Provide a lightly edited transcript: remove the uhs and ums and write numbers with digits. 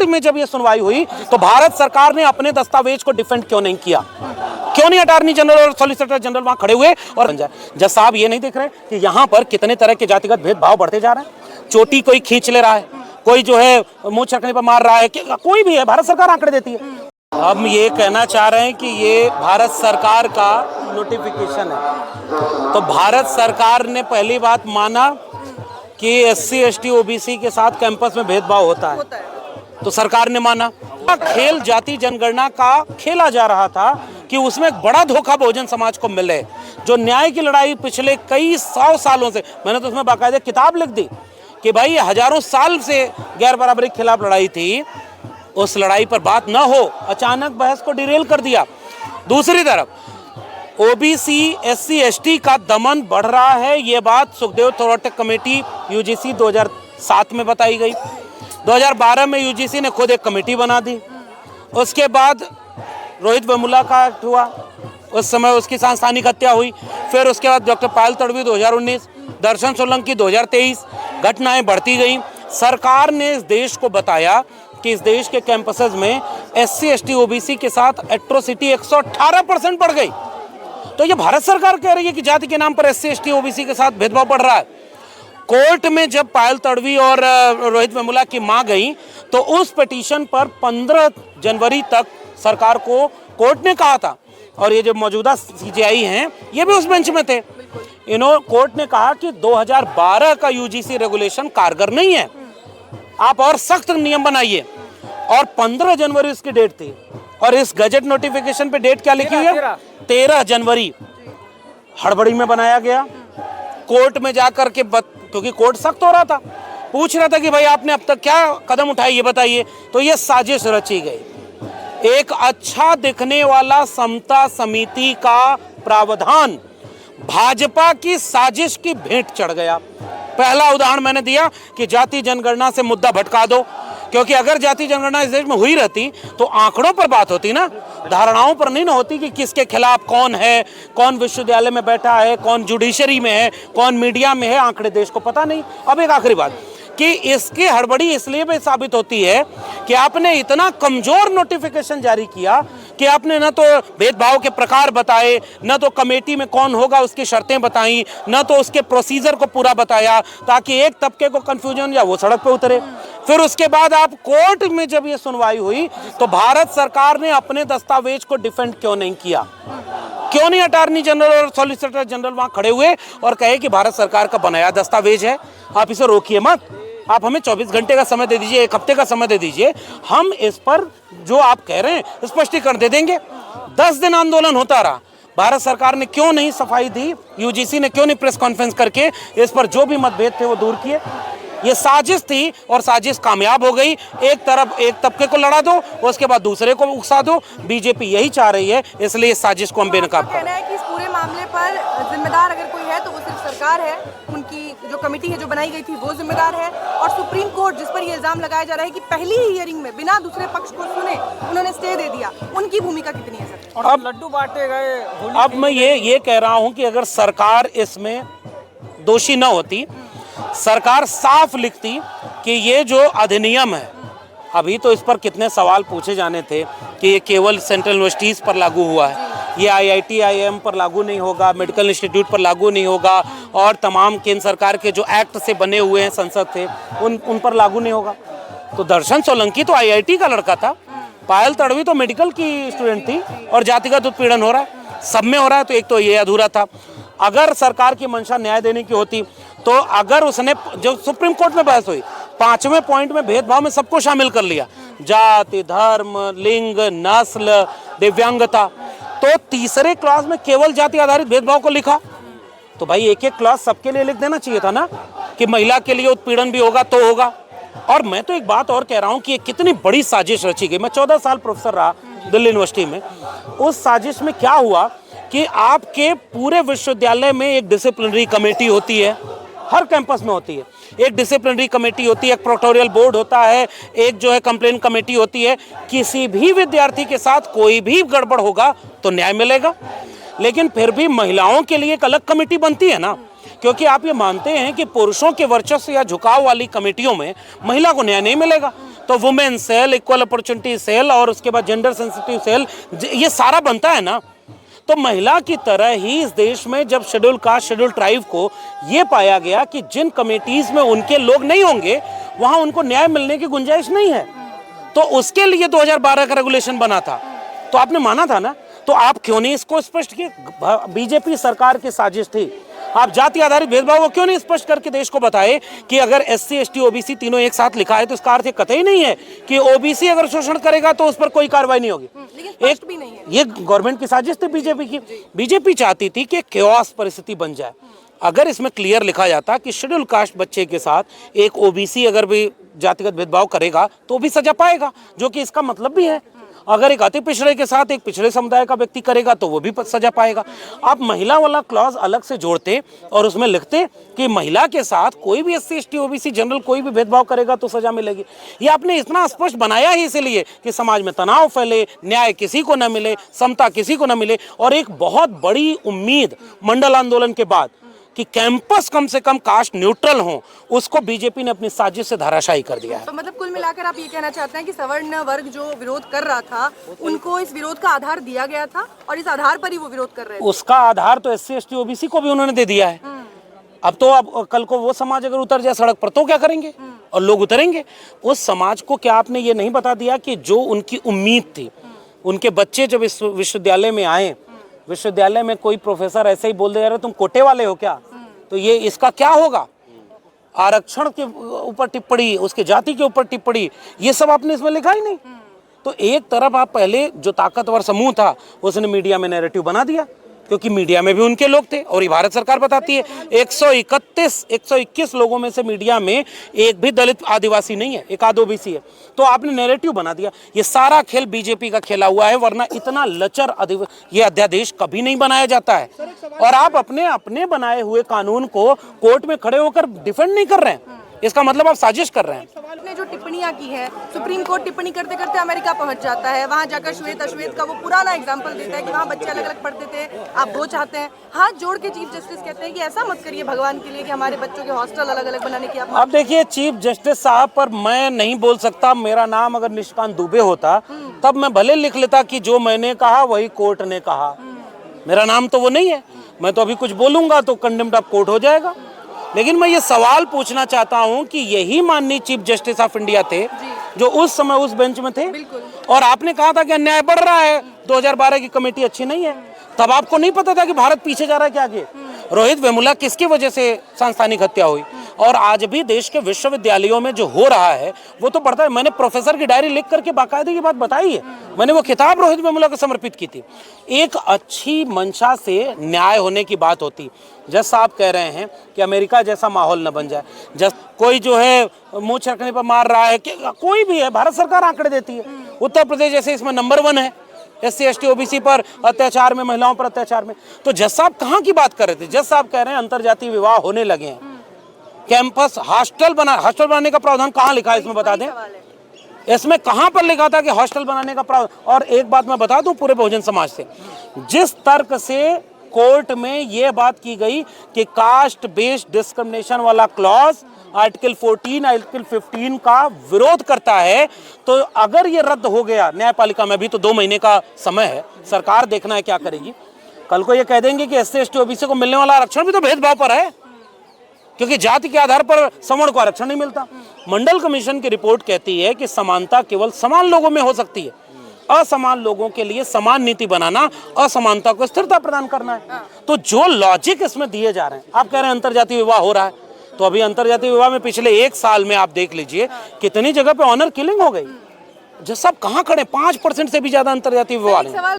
में जब ये सुनवाई हुई तो भारत सरकार ने अपने दस्तावेज को डिफेंड क्यों नहीं किया? क्यों नहीं अटॉर्नी जनरल और सॉलिसिटर जनरल वहां खड़े हुए? और जज साहब ये नहीं देख रहे कि यहाँ पर कितने तरह के जातिगत भेदभाव बढ़ते जा रहे हैं? चोटी कोई खींच ले रहा है, कोई जो है मुंह छकने पर मार रहा है, कोई भी है, भारत सरकार आंकड़े देती है। हम ये कहना चाह रहे हैं कि ये भारत सरकार का नोटिफिकेशन है। तो भारत सरकार ने पहली बात माना कि SC ST OBC के साथ कैंपस में भेदभाव होता है, तो सरकार ने माना। खेल जाति जनगणना का खेला जा रहा था कि उसमें एक बड़ा धोखा बहुजन समाज को मिले, जो न्याय की लड़ाई पिछले कई 100 सालों से, मैंने तो उसमें बाकायदा किताब लिख दी कि भाई हजारों साल से गैर बराबरी के खिलाफ लड़ाई थी, उस लड़ाई पर बात न हो, अचानक बहस को डिरेल कर दिया। दूसरी तरफ OBC SC ST का दमन बढ़ रहा है, ये बात सुखदेव थोराटेक कमेटी UGC 2007 में बताई गई। 2012 में UGC ने खुद एक कमेटी बना दी। उसके बाद रोहित वेमुला का एक्ट हुआ, उस समय उसकी सांस्थानिक हत्या हुई। फिर उसके बाद डॉक्टर पायल तड़वी 2019, दर्शन सोलंकी 2023, घटनाएं बढ़ती गई। सरकार ने इस देश को बताया कि इस देश के कैंपसेस में SC ST OBC के साथ एट्रोसिटी 118% बढ़ गई। तो ये भारत सरकार कह रही है कि जाति के नाम पर SC ST OBC के साथ भेदभाव बढ़ रहा है। कोर्ट में जब पायल तड़वी और रोहित वेमुला की मां गई तो उस पिटीशन पर 15 जनवरी तक सरकार को कोर्ट ने कहा था, और ये जो मौजूदा CJI हैं ये भी उस बेंच में थे। कोर्ट ने कहा कि 2012 का UGC रेगुलेशन कारगर नहीं है, आप और सख्त नियम बनाइए। और 15 जनवरी इसकी डेट थी, और इस गजट नोटिफिकेशन पे डेट क्या लिखी हुई है? 13 जनवरी। हड़बड़ी में बनाया गया। कोर्ट में जाकर के क्योंकि कोर्ट सख्त हो रहा था, पूछ रहा था कि भाई आपने अब तक क्या कदम उठाए ये बताइए। तो ये साजिश रची गई। एक अच्छा दिखने वाला समता समिति का प्रावधान भाजपा की साजिश की भेंट चढ़ गया। पहला उदाहरण मैंने दिया कि जाति जनगणना से मुद्दा भटका दो, क्योंकि अगर जाति जनगणना इस देश में हुई रहती तो आंकड़ों पर बात होती ना, धारणाओं पर नहीं ना होती कि किसके खिलाफ कौन है, कौन विश्वविद्यालय में बैठा है, कौन जुडिशरी में है, कौन मीडिया में है, आंकड़े देश को पता नहीं। अब एक आखिरी बात कि इसकी हड़बड़ी इसलिए भी साबित होती है कि आपने इतना कमजोर नोटिफिकेशन जारी किया कि आपने न तो भेदभाव के प्रकार बताए, न तो कमेटी में कौन होगा उसकी शर्तें बताई, न तो उसके प्रोसीजर को पूरा बताया, ताकि एक तबके को कंफ्यूजन या वो सड़क पे उतरे। फिर उसके बाद आप कोर्ट में जब ये सुनवाई हुई तो भारत सरकार ने अपने दस्तावेज को डिफेंड क्यों नहीं किया? क्यों नहीं अटॉर्नी जनरल और सॉलिसिटर जनरल वहां खड़े हुए और कहे कि भारत सरकार का बनाया दस्तावेज है, आप इसे रोकिए मत, आप हमें 24 घंटे का समय दे दीजिए, एक हफ्ते का समय दे दीजिए, हम इस पर जो आप कह रहे हैं स्पष्टीकरण दे देंगे। 10 दिन आंदोलन होता रहा, भारत सरकार ने क्यों नहीं सफाई दी? UGC ने क्यों नहीं प्रेस कॉन्फ्रेंस करके इस पर जो भी मतभेद थे वो दूर किए? ये साजिश थी और साजिश कामयाब हो गई। एक तरफ एक तबके को लड़ा दो, उसके बाद दूसरे को उकसा दो। बीजेपी यही चाह रही है, इसलिए इस साजिश को हम बेनकाब कहना है कि इस पूरे मामले पर जिम्मेदार अगर कोई है तो वो सिर्फ सरकार है, उनकी जो कमेटी है जो बनाई गई थी वो जिम्मेदार है, और सुप्रीम कोर्ट जिस पर ये इल्जाम लगाया जा रहा है कि पहली ही हियरिंग में बिना दूसरे पक्ष को सुने उन्होंने स्टे दे दिया, उनकी भूमिका कितनी है सर? और अब लड्डू बांटे गए। अब मैं ये कह रहा हूं कि अगर सरकार इसमें दोषी न होती, सरकार साफ लिखती कि ये जो अधिनियम है, अभी तो इस पर कितने सवाल पूछे जाने थे कि ये केवल सेंट्रल यूनिवर्सिटीज़ पर लागू हुआ है, ये IIT IIM पर लागू नहीं होगा, मेडिकल इंस्टीट्यूट पर लागू नहीं होगा, और तमाम केंद्र सरकार के जो एक्ट से बने हुए हैं संसद से उन पर लागू नहीं होगा। तो दर्शन सोलंकी तो IIT का लड़का था, पायल तड़वी तो मेडिकल की स्टूडेंट थी, और जातिगत उत्पीड़न हो रहा है, सब में हो रहा है। तो एक तो ये अधूरा था। अगर सरकार की मंशा न्याय देने की होती तो अगर उसने, जो सुप्रीम कोर्ट में बहस हुई, 5वें पॉइंट में भेदभाव में सबको शामिल कर लिया, जाति, धर्म, लिंग, नस्ल, दिव्यांगता, तो तीसरे क्लॉज में केवल जाति आधारित भेदभाव को लिखा। तो भाई एक एक क्लॉज सबके लिए लिख देना चाहिए था ना, कि महिला के लिए उत्पीड़न भी होगा तो होगा। और मैं तो एक बात और कह रहा हूँ कि ये कितनी बड़ी साजिश रची गई। मैं 14 साल प्रोफेसर रहा दिल्ली यूनिवर्सिटी में। उस साजिश में क्या हुआ कि आपके पूरे विश्वविद्यालय में एक डिसिप्लिनरी कमेटी होती है, हर कैंपस में होती है, एक डिसिप्लिनरी कमेटी होती है, एक प्रोक्टोरियल बोर्ड होता है, एक जो है कंप्लेंट कमेटी होती है। किसी भी विद्यार्थी के साथ कोई भी गड़बड़ होगा तो न्याय मिलेगा। लेकिन फिर भी महिलाओं के लिए एक अलग कमेटी बनती है ना, क्योंकि आप ये मानते हैं कि पुरुषों के वर्चस्व या झुकाव वाली कमेटियों में महिला को न्याय नहीं मिलेगा। तो women cell, equal opportunity cell और उसके बाद जेंडर सेंसिटिव सेल, ये सारा बनता है ना। तो महिला की तरह ही इस देश में जब शेड्यूल कास्ट, शेड्यूल ट्राइब को ये पाया गया कि जिन कमेटीज में उनके लोग नहीं होंगे वहां उनको न्याय मिलने की गुंजाइश नहीं है, तो उसके लिए 2012 का रेगुलेशन बना था। तो आपने माना था ना, तो आप क्यों नहीं इसको स्पष्ट किए? बीजेपी सरकार की साजिश थी। आप जाति आधारित भेदभाव को क्यों नहीं स्पष्ट करके देश को बताए कि अगर एससी, एसटी, ओबीसी तीनों एक साथ लिखा है तो इसका अर्थ कतई नहीं है कि ओबीसी अगर शोषण करेगा तो उस पर कोई कार्रवाई नहीं होगी। लेकिन भी नहीं है। ये गवर्नमेंट की साजिश थी बीजेपी की। बीजेपी चाहती थी कि केओस परिस्थिति बन जाए। अगर इसमें क्लियर लिखा जाता कि शेड्यूल कास्ट बच्चे के साथ एक ओबीसी अगर भी जातिगत भेदभाव करेगा तो भी सजा पाएगा, जो कि इसका मतलब भी है। अगर एक अति पिछड़े के साथ एक पिछड़े समुदाय का व्यक्ति करेगा तो वो भी सजा पाएगा। आप महिला वाला क्लॉज अलग से जोड़ते और उसमें लिखते कि महिला के साथ कोई भी एससी, एसटी, ओबीसी, जनरल कोई भी भेदभाव करेगा तो सजा मिलेगी। ये आपने इतना स्पष्ट बनाया ही इसलिए कि समाज में तनाव फैले, न्याय किसी को न मिले, समता किसी को न मिले। और एक बहुत बड़ी उम्मीद मंडल आंदोलन के बाद कि कैंपस कम से कम कास्ट न्यूट्रल हो, उसको बीजेपी ने अपनी साजिश से धराशायी कर दिया है। तो मतलब कुल मिलाकर आप ये कहना चाहते हैं कि सवर्ण वर्ग जो विरोध कर रहा था उनको इस विरोध का आधार दिया गया था और इस आधार पर ही वो विरोध कर रहे थे। उसका आधार तो एससी, एसटी, ओबीसी को भी उन्होंने दे दिया है। अब तो अब कल को वो समाज अगर उतर जाए सड़क पर तो क्या करेंगे? और लोग उतरेंगे उस समाज को। क्या आपने ये नहीं बता दिया कि जो उनकी उम्मीद थी, उनके बच्चे जब इस विश्वविद्यालय में आए, विश्वविद्यालय में कोई प्रोफेसर ऐसे ही बोल दे रहे तुम कोटे वाले हो क्या, तो ये इसका क्या होगा? आरक्षण के ऊपर टिप्पणी, उसके जाति के ऊपर टिप्पणी, ये सब आपने इसमें लिखा ही नहीं। तो एक तरफ आप पहले जो ताकतवर समूह था उसने मीडिया में नैरेटिव बना दिया, क्योंकि मीडिया में भी उनके लोग थे और ये भारत सरकार बताती है 121 लोगों में से मीडिया में एक भी दलित आदिवासी नहीं है, एक आध ओबीसी है। तो आपने नैरेटिव बना दिया। ये सारा खेल बीजेपी का खेला हुआ है, वरना इतना लचर ये अध्यादेश कभी नहीं बनाया जाता है। और आप अपने बनाए हुए कानून को कोर्ट में खड़े होकर डिफेंड नहीं कर रहे हैं, इसका मतलब आप साजिश कर रहे हैं। आपने जो टिप्पणियां की है, सुप्रीम कोर्ट टिप्पणी करते करते अमेरिका पहुंच जाता है, वहां जाकर श्वेत अश्वेत का वो पुराना एग्जांपल देता है कि वहां बच्चे अलग अलग पढ़ते थे, आप वो चाहते हैं। हाथ जोड़ के चीफ जस्टिस कहते हैं कि ऐसा मत करिए भगवान के लिए कि हमारे बच्चों के हॉस्टल अलग अलग बनाने की आप। अब देखिए चीफ जस्टिस साहब पर मैं नहीं बोल सकता। मेरा नाम अगर निशिकांत दुबे होता तब मैं भले लिख लेता कि जो मैंने कहा वही कोर्ट ने कहा। मेरा नाम तो वो नहीं है, मैं तो अभी कुछ बोलूंगा तो कंडेम्ड ऑफ कोर्ट हो जाएगा। लेकिन मैं ये सवाल पूछना चाहता हूं कि यही माननीय चीफ जस्टिस ऑफ इंडिया थे जो उस समय उस बेंच में थे, और आपने कहा था कि अन्याय बढ़ रहा है, 2012 की कमेटी अच्छी नहीं है। तब आपको नहीं पता था कि भारत पीछे जा रहा है क्या आगे? रोहित वेमुला किसकी वजह से सांस्थानिक हत्या हुई? और आज भी देश के विश्वविद्यालयों में जो हो रहा है वो तो बढ़ता है। मैंने प्रोफेसर की डायरी लिख करके बाकायदे की बात बताई है, मैंने वो किताब रोहित वेमुला को समर्पित की थी। एक अच्छी मंशा से न्याय होने की बात होती। जज साहब कह रहे हैं कि अमेरिका जैसा माहौल न बन जाए। जज कोई जो है मुंह छरकने पर मार रहा है, कोई भी है, भारत सरकार आंकड़े देती है। उत्तर प्रदेश जैसे इसमें नंबर 1 है एससी, एसटी, ओबीसी पर अत्याचार में, महिलाओं पर अत्याचार में। तो जज साहब कहाँ की बात कर रहे थे? जज साहब कह रहे हैं अंतरजातीय विवाह होने लगे हैं, कैंपस हॉस्टल बनाने का प्रावधान कहाँ लिखा है इसमें बता दें? इसमें कहां पर लिखा था कि हॉस्टल बनाने का प्रावधान? और एक बात मैं बता दूं पूरे बहुजन समाज से, जिस तर्क से कोर्ट में यह बात की गई कि कास्ट बेस्ड डिस्क्रिमिनेशन वाला क्लॉज आर्टिकल 14, आर्टिकल 15 का विरोध करता है, तो अगर ये रद्द हो गया न्यायपालिका में, भी तो 2 महीने का समय है, सरकार देखना है क्या करेगी। कल को ये कह देंगे कि एससी, एसटी, ओबीसी को मिलने वाला आरक्षण भी तो भेदभाव पर है, क्योंकि जाति के आधार पर सवर्ण को आरक्षण नहीं मिलता। मंडल कमीशन की रिपोर्ट कहती है कि समानता केवल समान लोगों में हो सकती है, असमान लोगों के लिए समान नीति बनाना, असमानता को स्थिरता प्रदान करना है। तो जो लॉजिक इसमें दिए जा रहे हैं, आप कह रहे हैं अंतरजातीय विवाह हो रहा है, तो अभी अंतरजातीय विवाह में पिछले 1 साल में आप देख लीजिए कितनी जगह पे ऑनर किलिंग हो गई। जो सब कहाँ खड़े, 5% से भी ज्यादा अंतरजातीय विवाह है।